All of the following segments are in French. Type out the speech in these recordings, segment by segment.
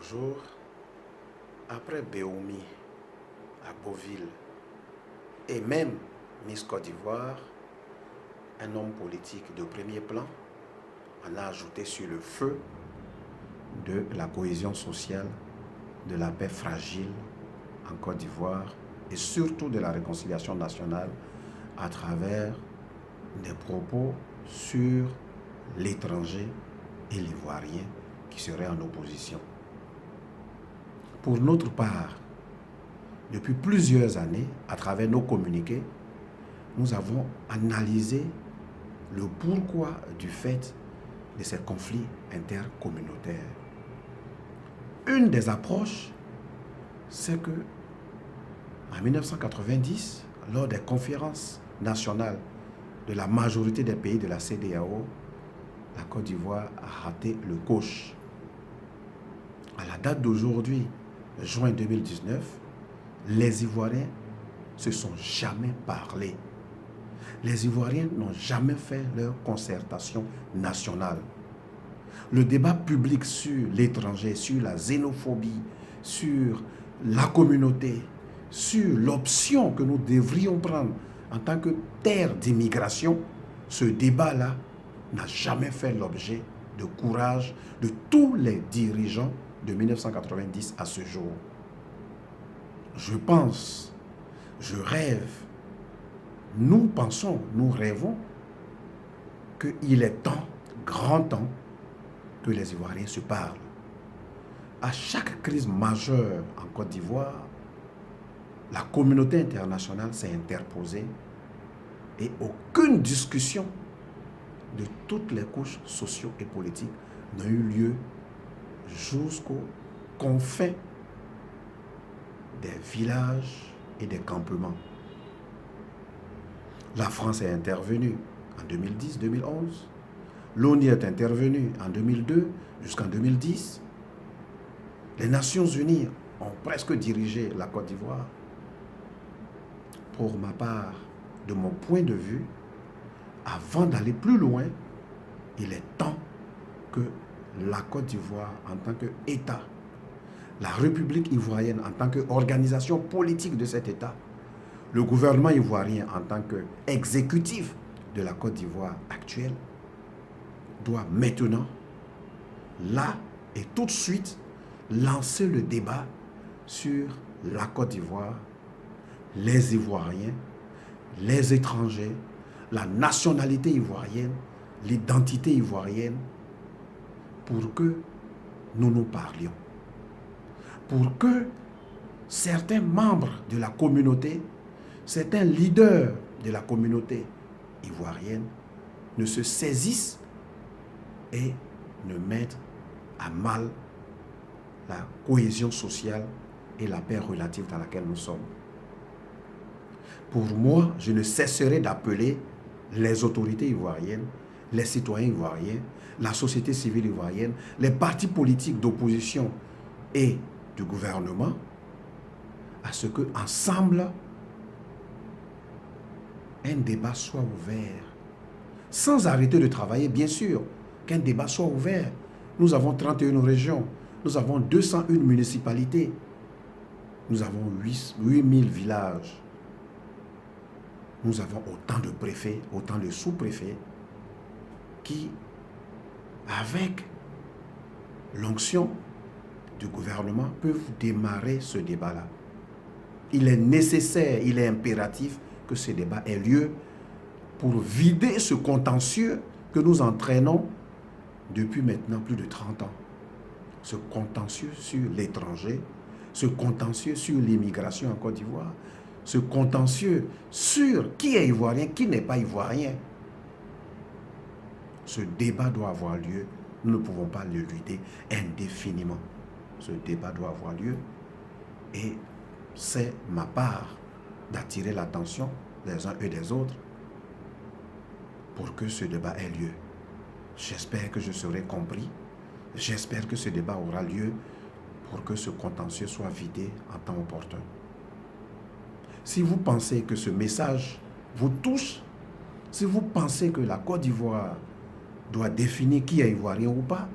Bonjour. Après Béoumi, à Beauville, et même Miss Côte d'Ivoire, un homme politique de premier plan en a ajouté sur le feu de la cohésion sociale, de la paix fragile en Côte d'Ivoire et surtout de la réconciliation nationale à travers des propos sur l'étranger et l'ivoirien qui seraient en opposition. Pour notre part, depuis plusieurs années, à travers nos communiqués, nous avons analysé le pourquoi du fait de ces conflits intercommunautaires. Une des approches, c'est que en 1990, lors des conférences nationales de la majorité des pays de la CEDEAO, la Côte d'Ivoire a raté le coche. À la date d'aujourd'hui, juin 2019, les Ivoiriens ne se sont jamais parlé. Les Ivoiriens n'ont jamais fait leur concertation nationale. Le débat public sur l'étranger, sur la xénophobie, sur la communauté, sur l'option que nous devrions prendre en tant que terre d'immigration, ce débat-là n'a jamais fait l'objet de courage de tous les dirigeants de 1990 à ce jour. Je pense, je rêve, nous pensons, nous rêvons qu'il est temps, grand temps, que les Ivoiriens se parlent. À chaque crise majeure en Côte d'Ivoire, la communauté internationale s'est interposée et aucune discussion de toutes les couches socio et politiques n'a eu lieu jusqu'aux confins des villages et des campements. La France est intervenue en 2010-2011. L'ONU est intervenue en 2002 jusqu'en 2010. Les Nations Unies ont presque dirigé la Côte d'Ivoire. Pour ma part, de mon point de vue, avant d'aller plus loin, il est temps que la Côte d'Ivoire, en tant qu'État, la République ivoirienne, en tant qu'organisation politique de cet État, le gouvernement ivoirien, en tant qu'exécutif de la Côte d'Ivoire actuelle, doit maintenant, là et tout de suite, lancer le débat sur la Côte d'Ivoire, les Ivoiriens, les étrangers, la nationalité ivoirienne, l'identité ivoirienne, pour que nous nous parlions. Pour que certains membres de la communauté, certains leaders de la communauté ivoirienne ne se saisissent et ne mettent à mal la cohésion sociale et la paix relative dans laquelle nous sommes. Pour moi, je ne cesserai d'appeler les autorités ivoiriennes, les citoyens ivoiriens, la société civile ivoirienne, les partis politiques d'opposition et du gouvernement à ce que, ensemble, un débat soit ouvert. Sans arrêter de travailler, bien sûr, qu'un débat soit ouvert. Nous avons 31 régions, nous avons 201 municipalités, nous avons 8000 villages. Nous avons autant de préfets, autant de sous-préfets qui, avec l'onction du gouvernement, peuvent démarrer ce débat-là. Il est nécessaire, il est impératif que ce débat ait lieu pour vider ce contentieux que nous entraînons depuis maintenant plus de 30 ans. Ce contentieux sur l'étranger, ce contentieux sur l'immigration en Côte d'Ivoire, ce contentieux sur qui est ivoirien, qui n'est pas ivoirien. Ce débat doit avoir lieu. Nous ne pouvons pas le lutter indéfiniment. Ce débat doit avoir lieu et c'est ma part d'attirer l'attention des uns et des autres pour que ce débat ait lieu. J'espère que je serai compris. J'espère que ce débat aura lieu pour que ce contentieux soit vidé en temps opportun. Si vous pensez que ce message vous touche, si vous pensez que la Côte d'Ivoire doit définir qui est ivoirien ou pas,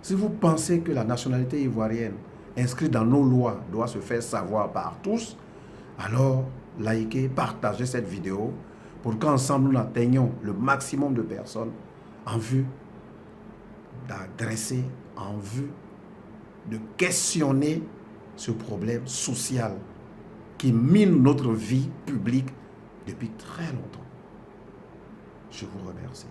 Si vous pensez que la nationalité ivoirienne inscrite dans nos lois doit se faire savoir par tous, alors likez, partagez cette vidéo pour qu'ensemble nous atteignions le maximum de personnes en vue d'adresser, en vue de questionner ce problème social qui mine notre vie publique depuis très longtemps. Je vous remercie.